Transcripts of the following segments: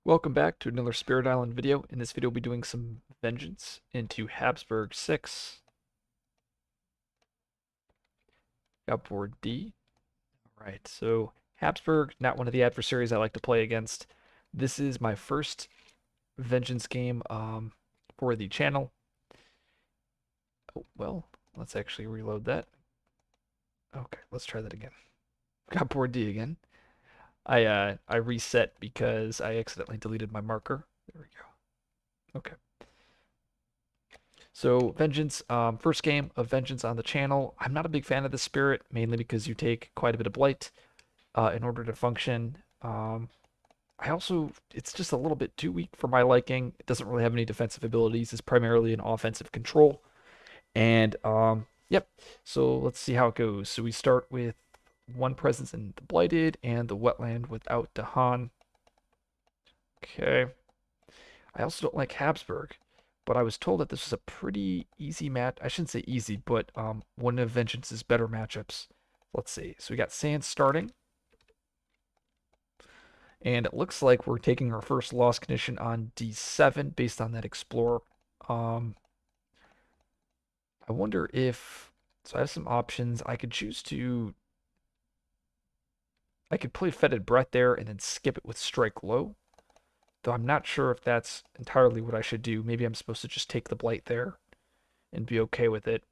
Welcome back to another Spirit Island video. In this video, we'll be doing some vengeance into Habsburg 6. Got board D. Alright, so Habsburg, not one of the adversaries I like to play against. This is my first vengeance game for the channel. Oh, well, let's actually reload that. Okay, let's try that again. Got board D again. I reset because I accidentally deleted my marker. There we go. Okay. So Vengeance, first game of Vengeance on the channel. I'm not a big fan of the spirit, mainly because you take quite a bit of blight in order to function. I also, it's just a little bit too weak for my liking. It doesn't really have any defensive abilities. It's primarily an offensive control. And yep. So let's see how it goes. So we start with one presence in the blighted and the wetland without Dahan. Okay. I also don't like Habsburg, but I was told that this was a pretty easy match. I shouldn't say easy, but one of Vengeance's better matchups. Let's see. So we got Sand starting, and it looks like we're taking our first loss condition on D7 based on that Explorer. Um, I wonder if so. I have some options. I could choose to. I could play Fetid Breath there and then skip it with Strike Low. Though I'm not sure if that's entirely what I should do. Maybe I'm supposed to just take the Blight there and be okay with it.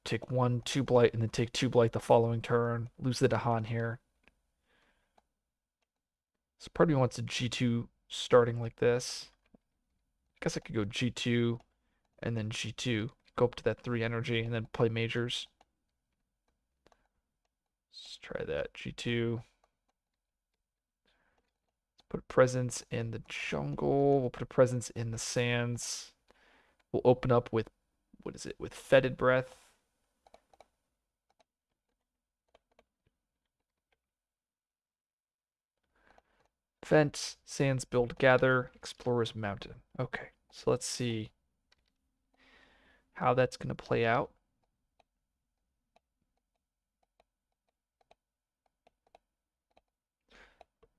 Take one, two blight, and then take two blight the following turn. Lose the Dahan here. So part of me wants a G2 starting like this. I guess I could go G2 and then G2. Go up to that 3 energy and then play majors. Let's try that. G2. Let's put a presence in the jungle. We'll put a presence in the sands. We'll open up with, what is it, with Fetid Breath. Vent, Sands, Build, Gather, Explorer's Mountain. Okay, so let's see how that's going to play out.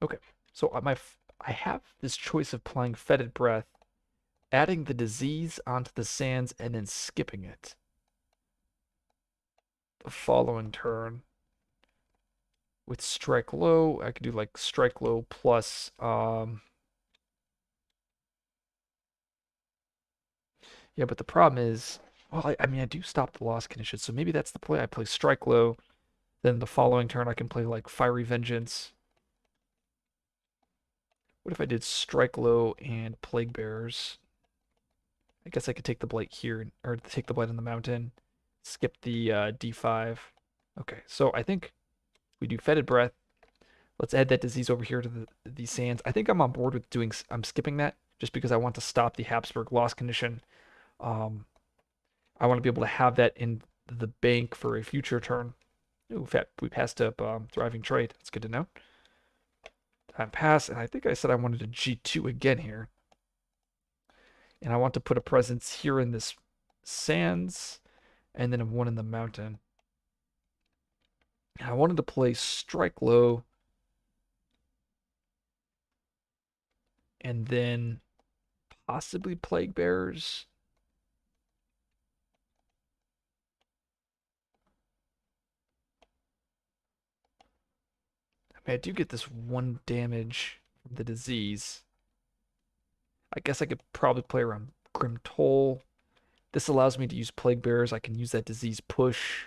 Okay, so I have this choice of playing Fetid Breath, adding the disease onto the sands, and then skipping it the following turn with Strike Low. I could do like Strike Low plus yeah, but the problem is, well, I mean I do stop the loss condition, so maybe that's the play. I play Strike Low, then the following turn I can play like Fiery Vengeance. What if I did Strike Low and Plague Bearers? I guess I could take the blight here, or take the blight on the mountain, skip the D5. Okay, so I think we do Fetid Breath. Let's add that disease over here to the sands. I think I'm on board with doing. I'm skipping that just because I want to stop the Habsburg loss condition. Um, I want to be able to have that in the bank for a future turn. Ooh, we passed up Thriving Trade. That's good to know. Time pass, and I think I said I wanted a G2 again here. And I want to put a presence here in this sands, and then one in the mountain. And I wanted to play Strike Low, and then possibly Plague Bearers. I mean, I do get this 1 damage from the disease. I guess I could probably play around Grim Toll. This allows me to use Plague Bearers. I can use that disease push.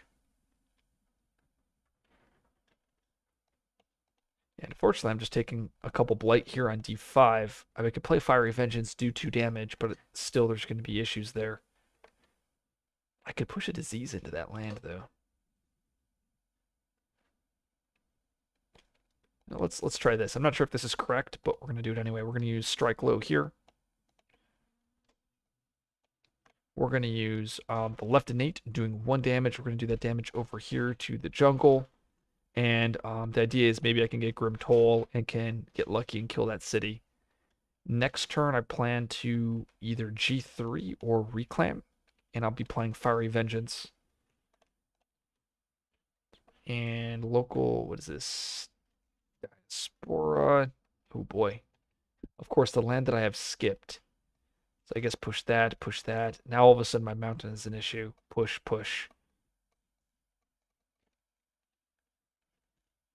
And unfortunately, I'm just taking a couple Blight here on D5. I mean, I could play Fiery Vengeance, do 2 damage, but still there's going to be issues there. I could push a disease into that land, though. Now let's try this. I'm not sure if this is correct, but we're going to do it anyway. We're going to use Strike Low here. We're going to use the left innate, doing 1 damage. We're going to do that damage over here to the jungle. And the idea is maybe I can get Grim Toll and can get lucky and kill that city. Next turn, I plan to either G3 or Reclaim, and I'll be playing Fiery Vengeance. And local, what is this? Spora. Oh boy. Of course, the land that I have skipped. So I guess push that, push that. Now all of a sudden my mountain is an issue. Push, push.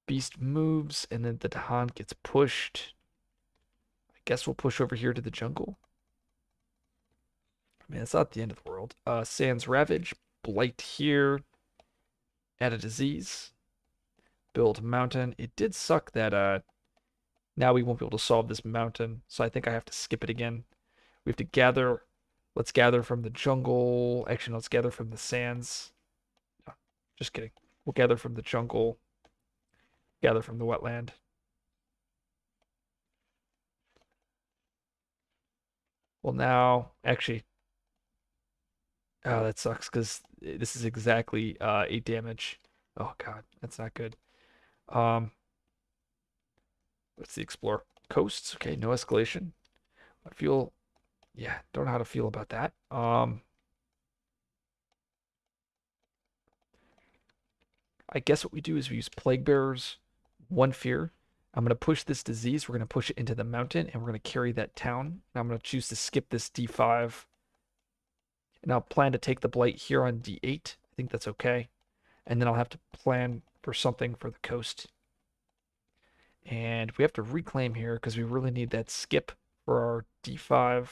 Beast moves, and then the Dahan gets pushed. I guess we'll push over here to the jungle. I mean, it's not the end of the world. Sans Ravage, Blight here. Add a disease. Build mountain. It did suck that now we won't be able to solve this mountain, so I think I have to skip it again. We have to gather. Let's gather from the jungle. Actually, let's gather from the sands. No, just kidding. We'll gather from the jungle. Gather from the wetland. Well, now, actually, oh, that sucks because this is exactly 8 damage. Oh God, that's not good. Um, let's see, explore coasts. Okay, no escalation. I feel, yeah, don't know how to feel about that. I guess what we do is we use plague bearers, one fear. I'm gonna push this disease. We're gonna push it into the mountain, and we're gonna carry that town. And I'm gonna choose to skip this D5, and I'll plan to take the blight here on D8. I think that's okay. And then I'll have to plan for something for the coast. And we have to reclaim here because we really need that skip for our D5.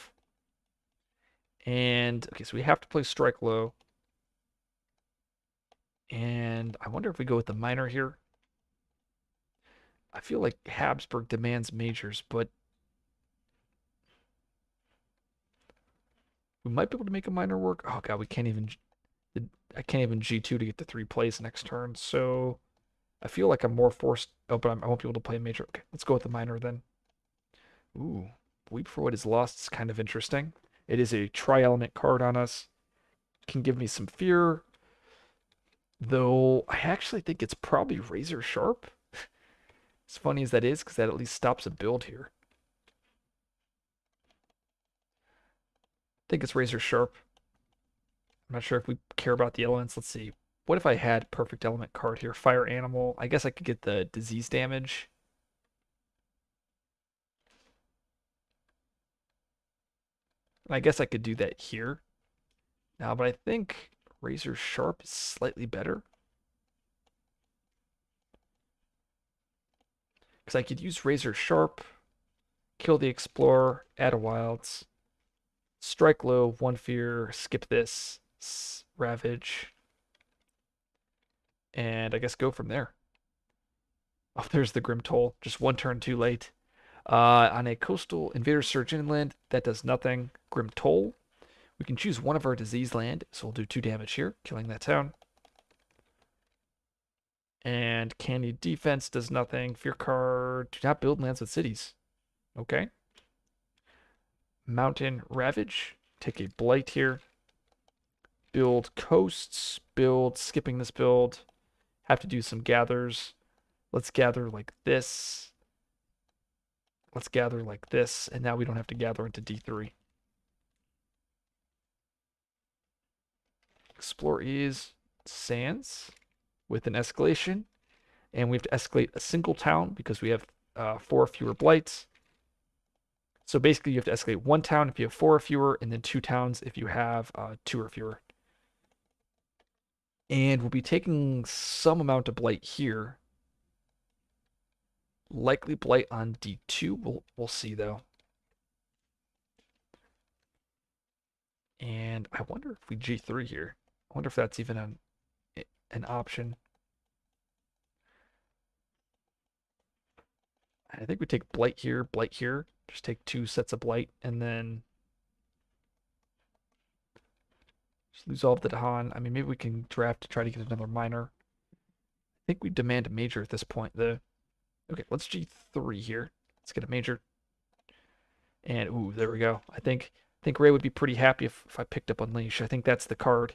And okay, so we have to play strike low. And I wonder if we go with the minor here. I feel like Habsburg demands majors, but we might be able to make a minor work. Oh God, we can't even. I can't even G2 to get to 3 plays next turn. So I feel like I'm more forced. Oh, but I won't be able to play a major. Okay, let's go with the minor then. Ooh, Weep for What Is Lost is kind of interesting. It is a tri-element card on us. Can give me some fear. Though I actually think it's probably Razor Sharp. As funny as that is, because that at least stops a build here. I think it's Razor Sharp. I'm not sure if we care about the elements. Let's see. What if I had perfect element card here? Fire Animal. I guess I could get the disease damage. And I guess I could do that here. Now, but I think Razor Sharp is slightly better. Because I could use Razor Sharp, kill the Explorer, add a Wilds, strike low, one fear, skip this, Ravage, and I guess go from there. Oh, there's the Grim Toll. Just one turn too late. On a coastal Invader Surge inland, that does nothing. Grim Toll. We can choose one of our disease land, so we'll do 2 damage here, killing that town. And Candy Defense does nothing. Fear card. Do not build lands with cities. Okay. Mountain Ravage. Take a Blight here. Build coasts. Build, skipping this build. Have to do some gathers. Let's gather like this. Let's gather like this. And now we don't have to gather into D3. Explore is sands with an escalation. And we have to escalate a single town because we have 4 fewer blights. So basically, you have to escalate 1 town if you have 4 or fewer, and then 2 towns if you have 2 or fewer. And we'll be taking some amount of blight here. Likely blight on D2. We'll see though. And I wonder if we G3 here. I wonder if that's even an option. I think we take blight here, blight here. Just take 2 sets of blight, and then just lose all of the Dahan. I mean, maybe we can draft to try to get another minor. I think we demand a major at this point, though. Okay, let's G3 here. Let's get a major. And ooh, there we go. I think Ray would be pretty happy if I picked up Unleash. I think that's the card.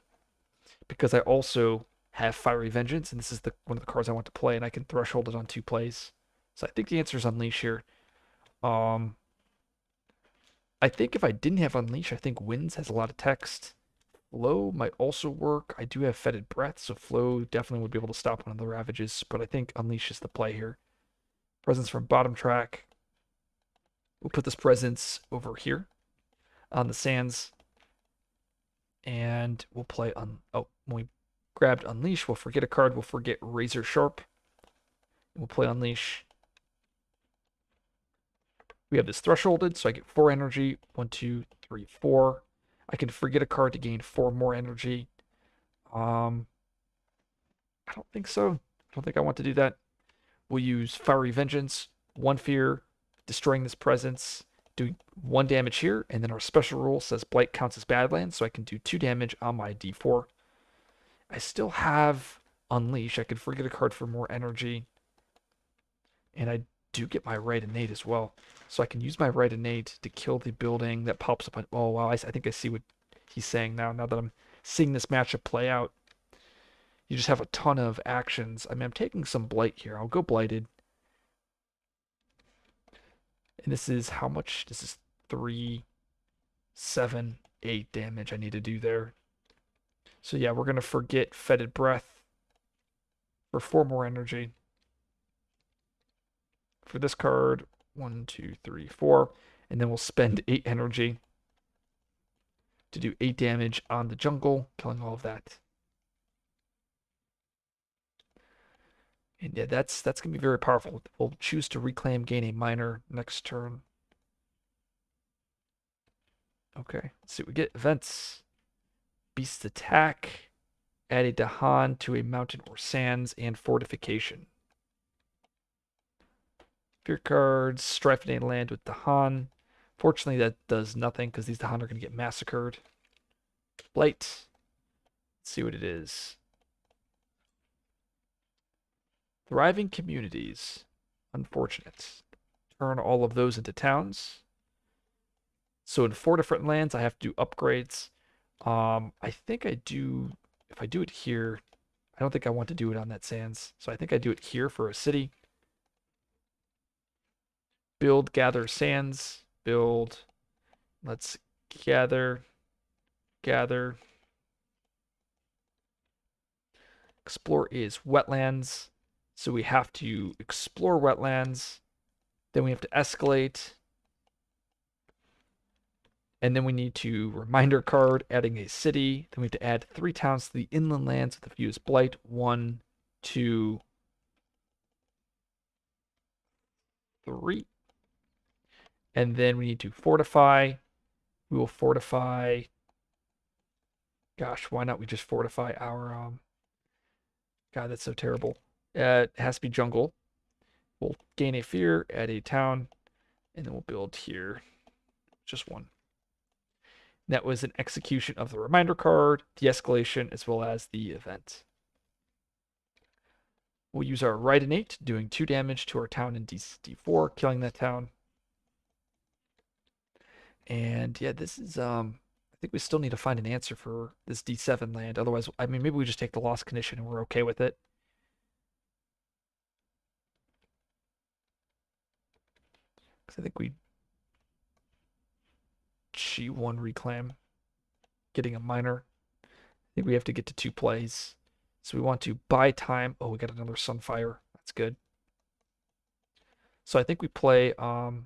Because I also have Fiery Vengeance, and this is one of the cards I want to play, and I can threshold it on 2 plays. So I think the answer is Unleash here. I think if I didn't have Unleash, I think Winds has a lot of text. Flow might also work. I do have Fetid Breath, so Flow definitely would be able to stop one of the Ravages, but I think Unleash is the play here. Presence from bottom track. We'll put this presence over here on the sands, and we'll play on. Oh, when we grabbed Unleash, we'll forget a card. We'll forget Razor Sharp. We'll play Unleash. We have this thresholded, so I get 4 energy. 1, 2, 3, 4. I can forget a card to gain 4 more energy. I don't think so. I don't think I want to do that. We'll use Fiery Vengeance, 1 fear, destroying this presence, doing 1 damage here, and then our special rule says Blight counts as Badlands, so I can do 2 damage on my D4. I still have Unleash. I could forget a card for more energy, and I do get my Right Innate as well. So I can use my Right Innate to kill the building that pops up on. Oh, wow. I think I see what he's saying now that I'm seeing this matchup play out. You just have a ton of actions. I mean, I'm taking some Blight here. I'll go Blighted. And this is how much? This is 3, 7, 8 damage I need to do there. So yeah, we're going to forget Fetid Breath for 4 more energy. For this card, 1, 2, 3, 4. And then we'll spend 8 energy to do 8 damage on the jungle, killing all of that. And yeah, that's gonna be very powerful. We'll choose to reclaim, gain a minor next turn. Okay, let's see what we get. Events. Beast attack. Add a Dahan to a mountain or sands and fortification. Fear cards. Strife a land with Dahan. Fortunately, that does nothing because these Dahan are going to get massacred. Blight. Let's see what it is. Thriving communities. Unfortunate. Turn all of those into towns. So in 4 different lands, I have to do upgrades. I think I do, if I do it here, I don't think I want to do it on that sands. So I think I do it here for a city. Build, gather sands, build. Let's gather. Explore is wetlands. So we have to explore wetlands. Then we have to escalate. And then we need to reminder card, adding a city. Then we have to add 3 towns to the inland lands with a fuse blight. 1, 2, 3. And then we need to fortify. We will fortify. Gosh, why not we just fortify our God, that's so terrible. It has to be jungle. We'll gain a fear, add a town, and then we'll build here. Just 1. That was an execution of the reminder card, de-escalation, as well as the event. We'll use our Right Innate, doing 2 damage to our town in D4, killing that town. And yeah, this is I think we still need to find an answer for this D7 land. Otherwise, I mean, maybe we just take the lost condition and we're okay with it. Because I think we G1 reclaim, getting a minor. I think we have to get to 2 plays. So we want to buy time. Oh, we got another Sunfire. That's good. So I think we play oh,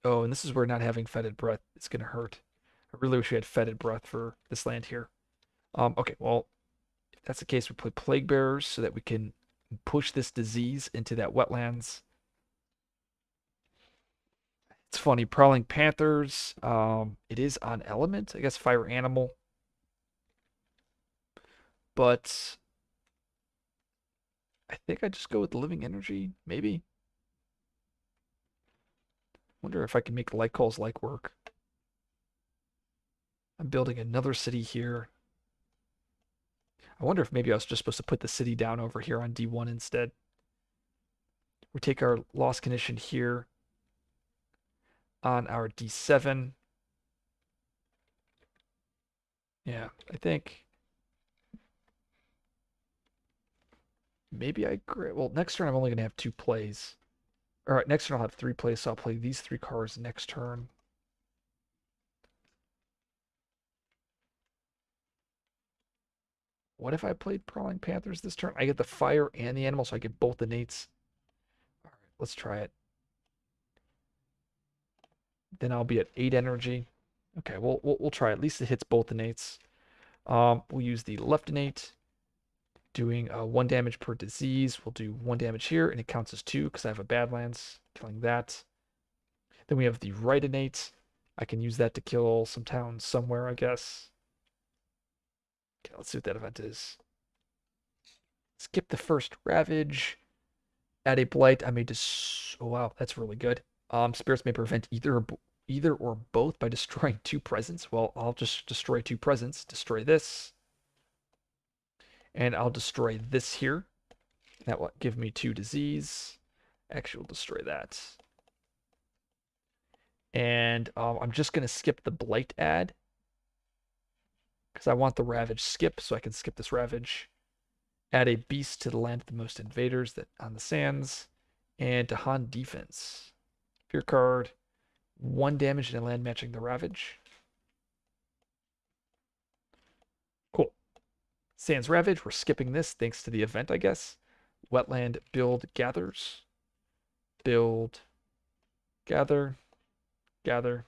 and this is where not having Fetid Breath is gonna hurt. I really wish we had Fetid Breath for this land here. Okay, well, if that's the case, we play Plague Bearers so that we can push this disease into that wetlands. It's funny, Prowling Panthers. It is on element, I guess fire animal. But I think I just go with living energy, maybe. Wonder if I can make light calls like work. I'm building another city here. I wonder if maybe I was just supposed to put the city down over here on D1 instead. We take our lost condition here on our D7. Yeah, I think maybe well, next turn I'm only going to have 2 plays. All right, next turn I'll have 3 plays, so I'll play these 3 cards next turn. What if I played Prowling Panthers this turn? I get the fire and the animal, so I get both the nates. All right, let's try it. then I'll be at 8 energy. Okay, we'll try. At least it hits both innates. We'll use the left innate, doing 1 damage per disease. We'll do 1 damage here, and it counts as 2 because I have a Badlands, killing that. Then we have the right innate. I can use that to kill some towns somewhere, I guess. Okay, let's see what that event is. Skip the first Ravage. Add a Blight. I may just. Oh, wow, that's really good. Spirits may prevent either or both by destroying 2 presents. Well, I'll just destroy 2 presents. Destroy this. And I'll destroy this here. That will give me 2 disease. Actually, we'll destroy that. And I'm just going to skip the Blight add. Because I want the Ravage skip, so I can skip this Ravage. Add a Beast to the land of the most invaders that on the sands. And to Han defense. Fear card. 1 damage in a land matching the Ravage. Cool. Sands Ravage, we're skipping this thanks to the event, I guess. Wetland build gathers. Build, gather, gather.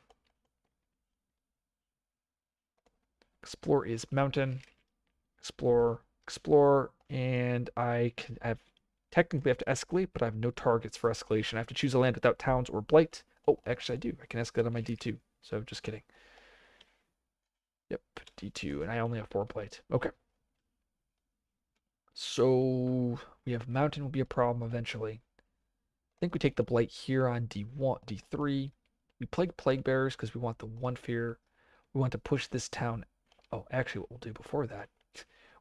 Explore is mountain. Explore, explore, and I technically have to escalate, but I have no targets for escalation. I have to choose a land without towns or blight. Oh, actually I do. I can escalate on my D2. So just kidding. Yep, D2, and I only have 4 blight. Okay. So we have mountain will be a problem eventually. I think we take the blight here on D1, D3. We plague bearers because we want the 1 fear. We want to push this town. Oh, actually, what we'll do before that,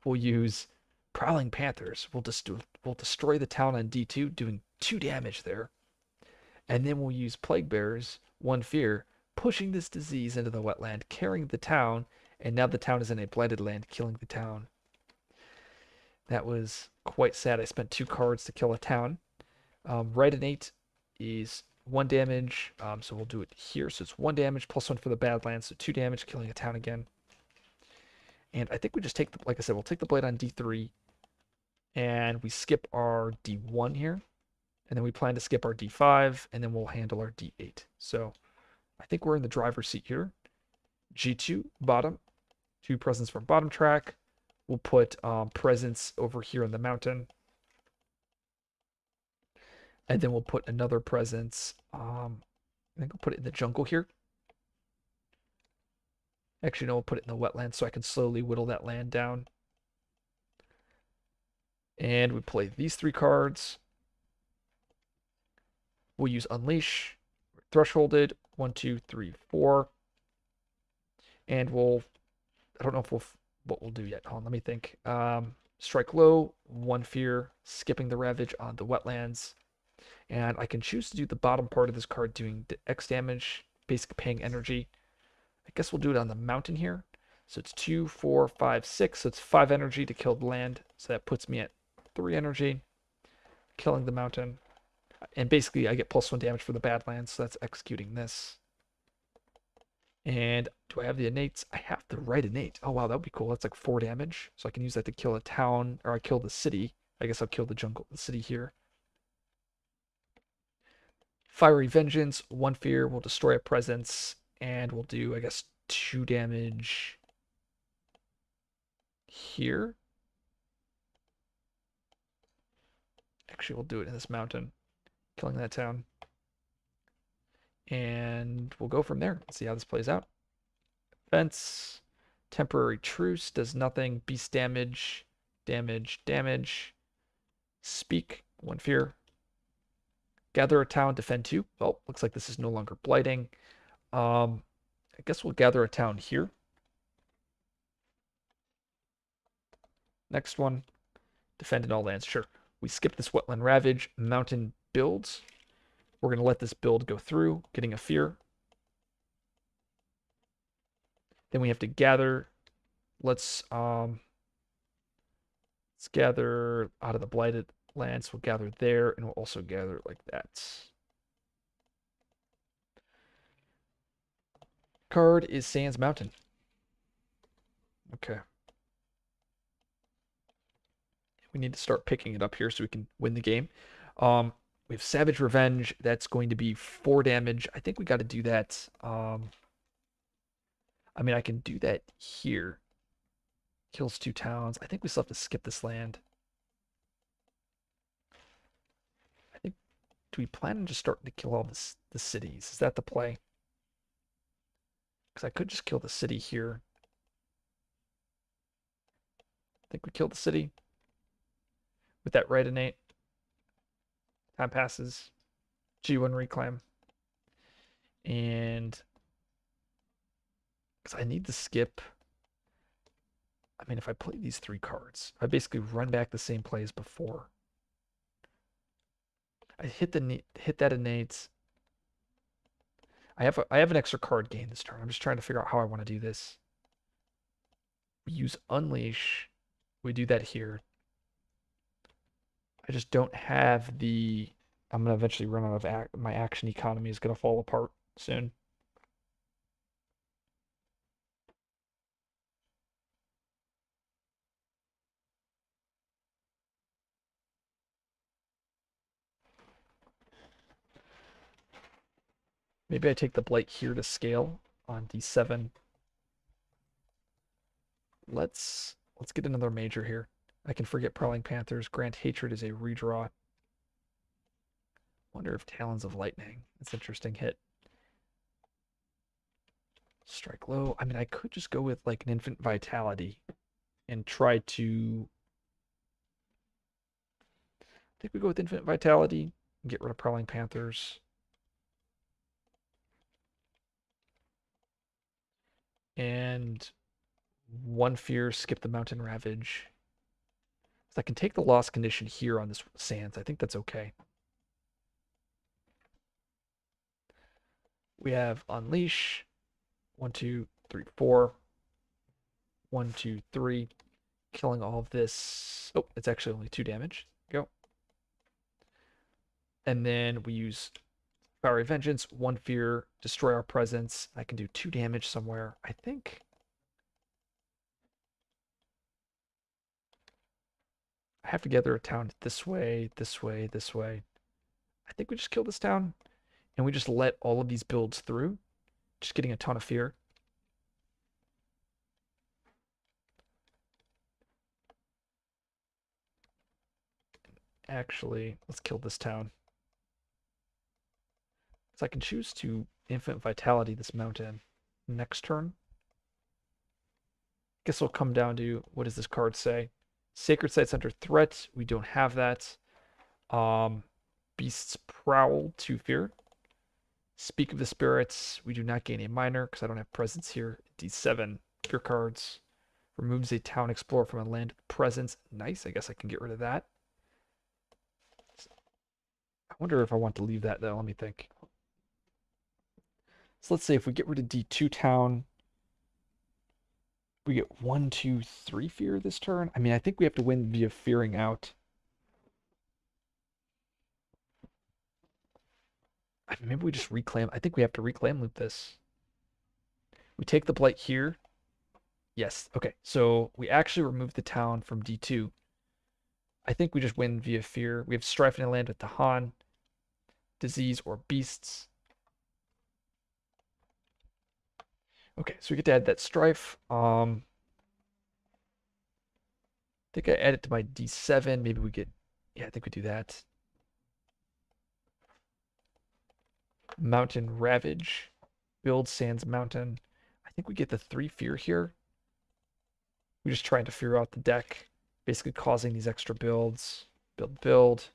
we'll use prowling panthers. We'll destroy the town on D2, doing 2 damage there, and then we'll use plague bearers, 1 fear, pushing this disease into the wetland, carrying the town, and now the town is in a blighted land, killing the town. That was quite sad. I spent 2 cards to kill a town. Right innate is 1 damage, so we'll do it here. So it's 1 damage plus 1 for the Badlands, so 2 damage, killing a town again. And I think we just take the, like I said, we'll take the blade on D3, and we skip our D1 here, and then we plan to skip our D5, and then we'll handle our D8. So I think we're in the driver's seat here. G2 bottom, 2 presents from bottom track. We'll put presents over here in the mountain. And then we'll put another presence. I think we'll put it in the jungle here. Actually, no, we'll put it in the wetlands so I can slowly whittle that land down. And we play these 3 cards. We'll use Unleash, Thresholded, 1, 2, 3, 4. And I don't know if what we'll do yet. Hold on, let me think. Strike low, 1 fear, skipping the Ravage on the wetlands. And I can choose to do the bottom part of this card doing X damage, basically paying energy. I guess we'll do it on the mountain here. So it's 2, 4, 5, 6. So it's 5 energy to kill the land. So that puts me at 3 energy, killing the mountain. And basically I get +1 damage for the Badlands, so that's executing this. And do I have the innates? I have the right innate. Oh wow, that would be cool. That's like 4 damage. So I can use that to kill a town, or I kill the city. I guess I'll kill the city here. Fiery Vengeance, 1 fear, will destroy a presence, and we'll do, I guess, 2 damage here. Actually, we'll do it in this mountain, killing that town. And we'll go from there. Let's see how this plays out. Fence, temporary truce, does nothing. Beast damage, damage. Speak, 1 fear. Gather a town, defend 2. Well, looks like this is no longer blighting. I guess we'll gather a town here. Next one, defend in all lands. Sure. We skip this wetland ravage. Mountain builds. We're going to let this build go through, getting a fear. Then we have to gather. Let's gather out of the blighted lands. We'll gather there, and we'll also gather like that. Card is Sands Mountain. Okay. We need to start picking it up here so we can win the game. We have Savage Revenge. That's going to be 4 damage. I think we got to do that. I mean, I can do that here. Kills 2 towns. I think we still have to skip this land. I think, do we plan on just starting to kill all the cities? Is that the play? Because I could just kill the city here. I think we kill the city with that right innate. Time passes. G1 reclaim. And because I need to skip. I mean, if I play these 3 cards, I basically run back the same play as before. I hit that innate. I have an extra card gain this turn. I'm just trying to figure out how I want to do this. We use Unleash. We do that here. I just don't have the. I'm gonna eventually run out of my action economy is gonna fall apart soon. Maybe I take the Blight here to scale on D7. Let's get another major here. I can forget Prowling Panthers. Grant Hatred is a redraw. Wonder if Talons of Lightning. That's an interesting hit. Strike low. I mean, I could just go with like an Infant Vitality and try to. I think we go with Infinite Vitality and get rid of Prowling Panthers. And 1 fear, skip the Mountain Ravage. So I can take the loss condition here on this Sands. I think that's okay. We have Unleash. 1, 2, 3, 4. 1, 2, 3. Killing all of this. Oh, it's actually only 2 damage. Go. And then we use Fiery Vengeance, 1 fear, destroy our presence. I can do 2 damage somewhere. I think. I have to gather a town this way, this way, this way. I think we just kill this town and we just let all of these builds through. Just getting a ton of fear. Actually, let's kill this town. So I can choose to Infinite Vitality this mountain next turn. Guess it'll come down to, what does this card say? Sacred Site's under threat. We don't have that. Beast's Prowl, 2 fear. Speak of the Spirits. We do not gain a minor because I don't have presence here. D7, fear cards. Removes a town explorer from a land with presence. Nice. I guess I can get rid of that. I wonder if I want to leave that though. Let me think. So let's say if we get rid of D2 town, we get 1, 2, 3 fear this turn. I mean, I think we have to win via fearing out. Maybe we just reclaim. I think we have to reclaim loop this. We take the blight here. Yes. Okay. So we actually remove the town from D2. I think we just win via fear. We have strife in a land with Tahan, disease, or beasts. Okay, so we get to add that strife. I think I add it to my D7. Maybe we get, yeah, I think we do that. Mountain Ravage. Build Sands Mountain. I think we get the 3 fear here. We're just trying to fear out the deck, basically causing these extra builds. Build.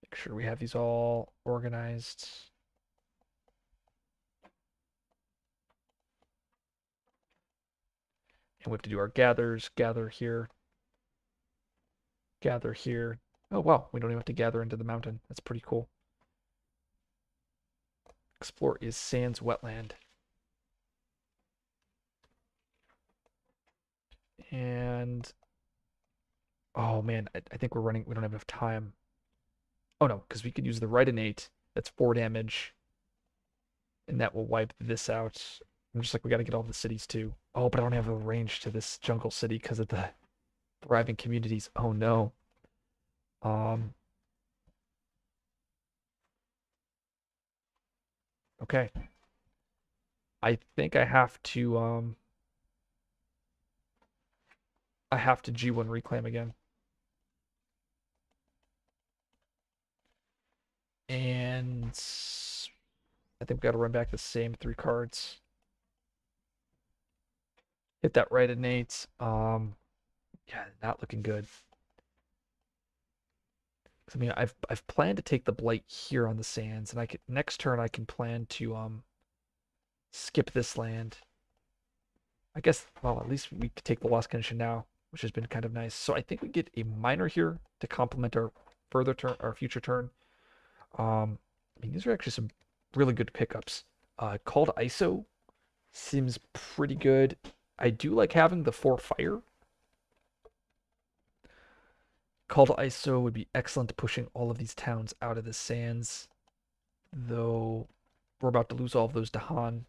Make sure we have these all organized. And we have to do our gathers. Gather here. Gather here. Oh, wow. We don't even have to gather into the mountain. That's pretty cool. Explore is Sands Wetland. And oh man, I think we don't have enough time. Oh no, because we could use the right innate. That's 4 damage. And that will wipe this out. I'm just like, we gotta get all the cities too. Oh, but I don't have a range to this jungle city because of the Thriving communities. Oh no. Um, okay. I think I have to G1 reclaim again. And I think we got to run back the same 3 cards. Hit that right innate. Yeah, not looking good. I mean, I've planned to take the blight here on the sands, and I could next turn I can plan to skip this land. I guess, well, at least we could take the lost condition now, which has been kind of nice. So I think we get a minor here to complement our further turn, our future turn. I mean, these are actually some really good pickups. Call to ISO seems pretty good. I do like having the 4 fire. Call to ISO would be excellent pushing all of these towns out of the sands, though we're about to lose all of those to Han.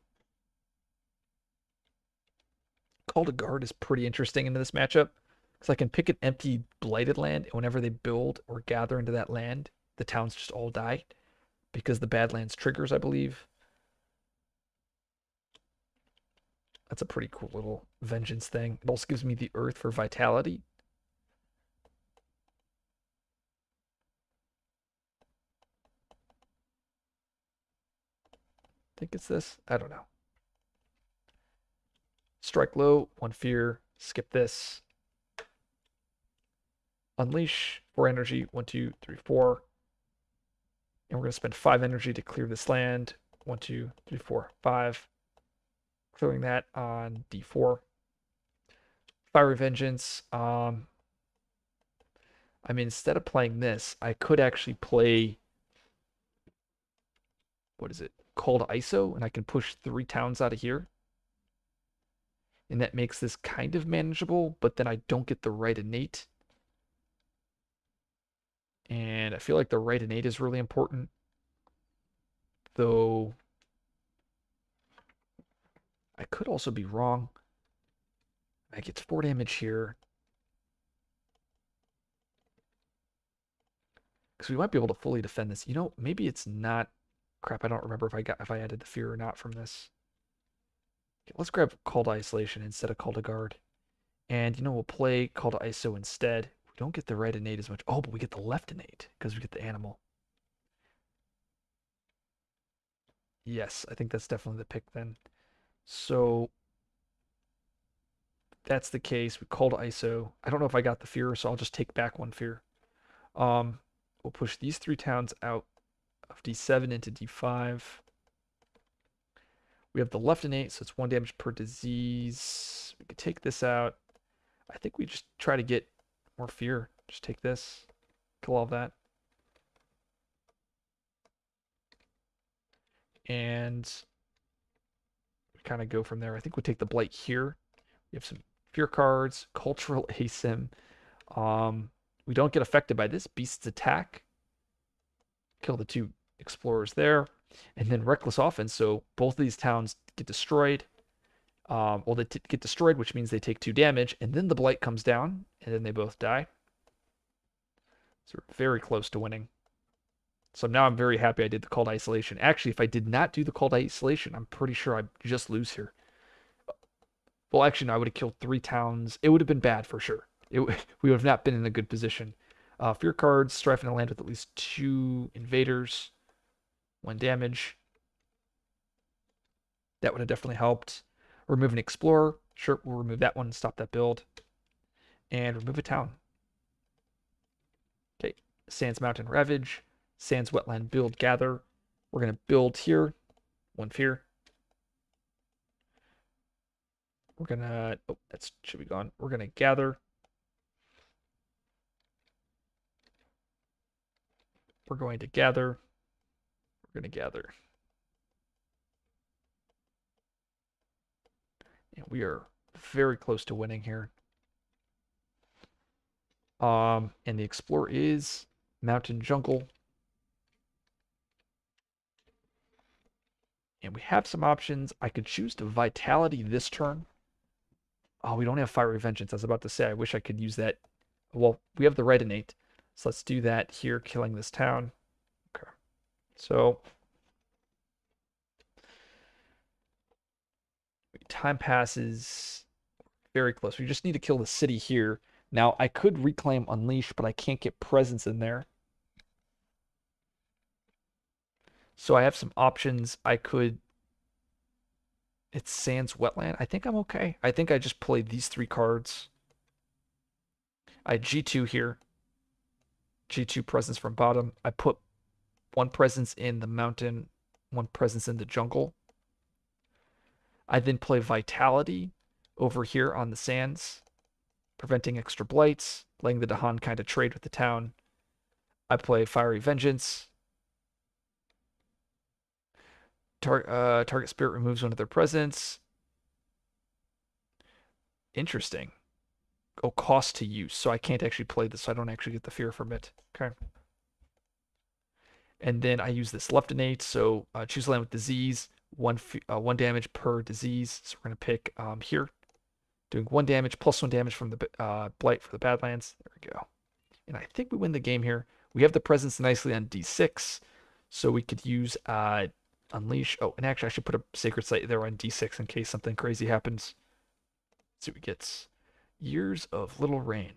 Call to Guard is pretty interesting into this matchup because I can pick an empty blighted land, and whenever they build or gather into that land, the towns just all die because the Badlands triggers, I believe. That's a pretty cool little vengeance thing. It also gives me the Earth for Vitality. I think it's this. I don't know. Strike low, 1 fear, skip this. Unleash, 4 energy, 1, 2, 3, 4. And we're going to spend 5 energy to clear this land. 1, 2, 3, 4, 5. Clearing that on D4. Fiery Vengeance. I mean, instead of playing this, I could actually play, what is it, Called ISO, and I can push 3 towns out of here. And that makes this kind of manageable, but then I don't get the right innate. And I feel like the right innate is really important. Though I could also be wrong. I get 4 damage here. Because we might be able to fully defend this. You know, maybe it's not. Crap, I don't remember if I added the fear or not from this. Okay, let's grab Call to Isolation instead of Call to Guard. And you know, we'll play Call to ISO instead. We don't get the right innate as much. Oh, but we get the left innate because we get the animal. Yes, I think that's definitely the pick then. So that's the case. We call to ISO. I don't know if I got the fear, so I'll just take back 1 fear. Um, we'll push these 3 towns out of D7 into D5. We have the left innate, so it's 1 damage per disease. We could take this out. I think we just try to get more fear. Just take this, kill all of that. And we kind of go from there. I think we take the blight here. We have some fear cards, cultural asim. We don't get affected by this. Beast's attack. Kill the 2 explorers there. And then reckless offense. So both of these towns get destroyed. Well, they get destroyed, which means they take 2 damage. And then the blight comes down. And then they both die. So we're very close to winning. So now I'm very happy I did the call to isolation. Actually, if I did not do the call to isolation, I'm pretty sure I'd just lose here. Well, actually, no, I would have killed 3 towns. It would have been bad for sure. We would have not been in a good position. Fear cards, strifing a land with at least 2 invaders, 1 damage. That would have definitely helped. Remove an explorer. Sure, we'll remove that one and stop that build. And remove a town. Okay, Sands Mountain Ravage. Sands Wetland build gather. We're going to build here. 1 fear. We're going to, oh, that should be gone. We're going to gather. We're going to gather. We're going to gather. And we are very close to winning here. And the explorer is Mountain Jungle. And we have some options. I could choose to Vitality this turn. Oh, we don't have Fiery Vengeance. I was about to say, I wish I could use that. Well, we have the red innate. So let's do that here, killing this town. Okay. So time passes very close. We just need to kill the city here. Now, I could reclaim Unleash, but I can't get presence in there. So I have some options. I could. It's Sands Wetland. I think I'm okay. I think I just played these 3 cards. I had G2 here. G2 presence from bottom. I put 1 presence in the mountain, 1 presence in the jungle. I then play Vitality over here on the sands, preventing extra blights, letting the Dahan kind of trade with the town. I play Fiery Vengeance. Target spirit removes 1 of their presence. Interesting. Oh, cost to use. So I can't actually play this. So I don't actually get the fear from it. Okay. And then I use this left innate. So choose land with disease. 1 damage per disease. So we're going to pick here. Doing 1 damage plus 1 damage from the blight for the Badlands. There we go. And I think we win the game here. We have the presence nicely on D6. So we could use Unleash. Oh, and actually I should put a Sacred Site there on D6 in case something crazy happens. Let's see what he gets. Years of Little Rain.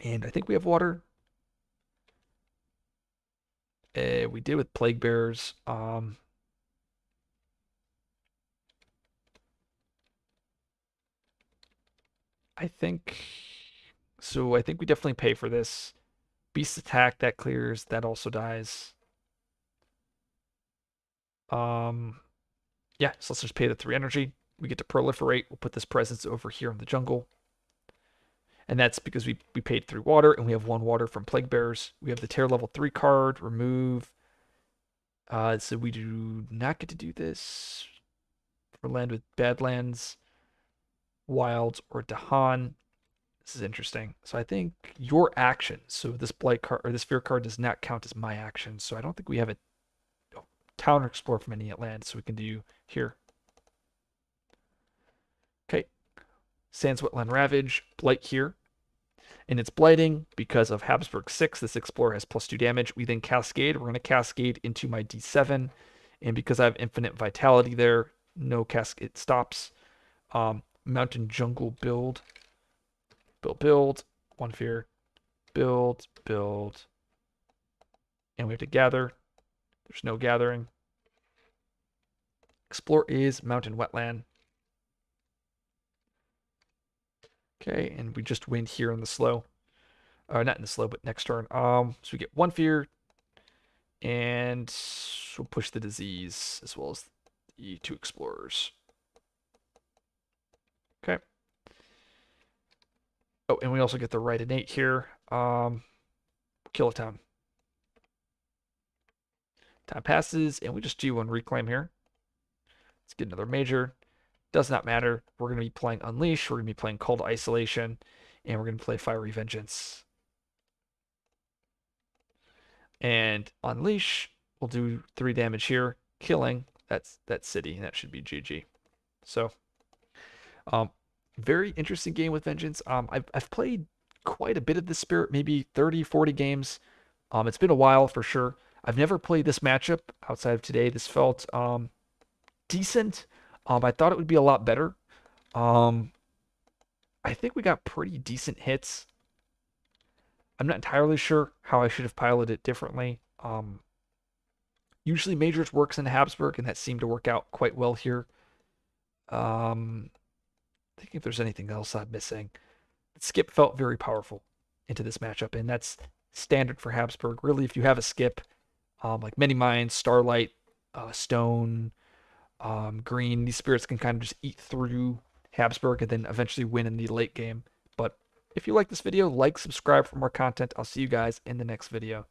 And I think we have water. We did with Plague Bears. I think so. I think we definitely pay for this. Beast attack, that clears. That also dies. Yeah, so let's just pay the 3 energy. We get to proliferate. We'll put this presence over here in the jungle. And that's because we paid 3 water, and we have 1 water from Plague Bears. We have the Terror level 3 card, remove. So we do not get to do this for land with Badlands, Wilds, or Dahan. This is interesting. So I think your action. So this blight card or this fear card does not count as my action. So I don't think we have a town explore from any land. So we can do here. Okay. Sands Wetland Ravage, blight here. And it's blighting because of Habsburg 6. This explorer has +2 damage. We then cascade. We're going to cascade into my D7. And because I have infinite vitality there, no cascade stops. Mountain jungle build. Build. 1 fear. Build. And we have to gather. There's no gathering. Explore is mountain wetland. Okay, and we just win here in the slow. Not in the slow, but next turn. So we get 1 fear. And we'll push the disease as well as the 2 explorers. Okay. Oh, and we also get the right innate here. Kill a town. Time passes, and we just do 1 reclaim here. Let's get another major. Does not matter. We're going to be playing Unleash. We're going to be playing Call to Isolation. And we're going to play Fiery Vengeance. And Unleash will do 3 damage here, killing that city. And that should be GG. So, very interesting game with Vengeance. I've played quite a bit of this spirit, maybe 30, 40 games. It's been a while for sure. I've never played this matchup outside of today. This felt decent. I thought it would be a lot better. I think we got pretty decent hits. I'm not entirely sure how I should have piloted it differently. Usually Majors works in Habsburg, and that seemed to work out quite well here. Thinking if there's anything else I'm missing. Skip felt very powerful into this matchup, and that's standard for Habsburg. Really, if you have a skip, like Many Minds, Starlight, Stone, Green, these spirits can kind of just eat through Habsburg and then eventually win in the late game. But if you like this video, like, subscribe for more content. I'll see you guys in the next video.